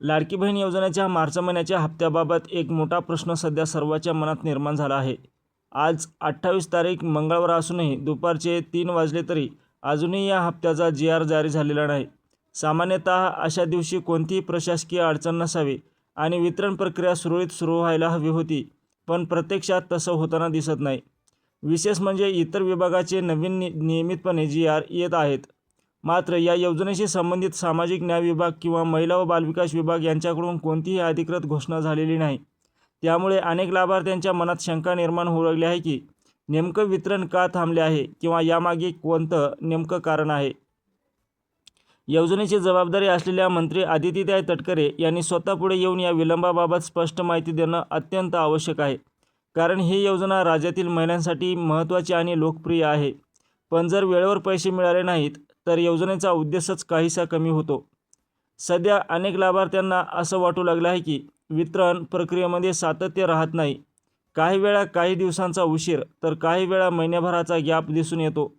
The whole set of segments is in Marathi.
लाडकी बहीण योजनेच्या मार्च महिन्याच्या हप्त्याबाबत एक मोठा प्रश्न सध्या सर्वांच्या मनात निर्माण झाला आहे. आज 28 तारीख मंगळवार असूनही दुपारचे 3 वाजले तरी अजूनही या हप्त्याचा जी.आर. जारी झालेला नाही. सामान्यतः अशा दिवशी कोणतीही प्रशासकीय अडचण नसावी आणि वितरण प्रक्रिया सुरळीत सुरू व्हायला हवी होती, पण प्रत्यक्षात तसं होताना दिसत नाही. विशेष म्हणजे इतर विभागाचे नवीन नियमितपणे जी.आर. येत आहेत, मात्र या योजनेशी संबंधित सामाजिक न्याय विभाग किंवा महिला व बालविकास विभाग यांच्याकडून कोणतीही अधिकृत घोषणा झालेली नाही. त्यामुळे अनेक लाभार्थ्यांच्या मनात शंका निर्माण होऊ लागली आहे की नेमकं वितरण का थांबले आहे किंवा यामागे कोणतं नेमकं कारण आहे. योजनेची जबाबदारी असलेल्या मंत्री आदित्यताई तटकरे यांनी स्वतः पुढे येऊन या विलंबाबाबत स्पष्ट माहिती देणं अत्यंत आवश्यक आहे. कारण ही योजना राज्यातील महिलांसाठी महत्त्वाची आणि लोकप्रिय आहे. पण जर वेळेवर पैसे मिळाले नाहीत तर योजनेचा उद्देशच काहीसा कमी होतो. सध्या अनेक लाभार्थ्यांना असं वाटू लागलं आहे की वितरण प्रक्रियेमध्ये सातत्य राहत नाही. काही वेळा काही दिवसांचा उशीर तर काही वेळा महिन्याभराचा गॅप दिसून येतो.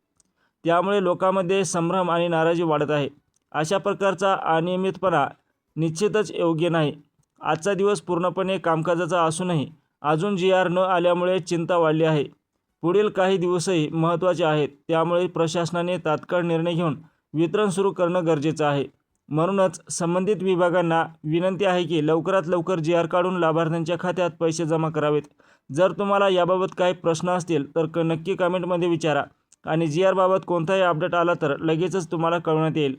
त्यामुळे लोकांमध्ये संभ्रम आणि नाराजी वाढत आहे. अशा प्रकारचा अनियमितपणा निश्चितच योग्य नाही. आजचा दिवस पूर्णपणे कामकाजाचा असूनही अजून जी.आर. न आल्यामुळे चिंता वाढली आहे. पुढील काही दिवसही महत्त्वाचे आहेत, त्यामुळे प्रशासनाने तात्काळ निर्णय घेऊन वितरण सुरू करणं गरजेचं आहे. म्हणूनच संबंधित विभागांना विनंती आहे की लवकरात लवकर जी.आर. काढून लाभार्थ्यांच्या खात्यात पैसे जमा करावेत. जर तुम्हाला याबाबत काही प्रश्न असतील तर नक्की कमेंटमध्ये विचारा आणि जी.आर. बाबत कोणताही अपडेट आला तर लगेचच तुम्हाला कळवण्यात येईल.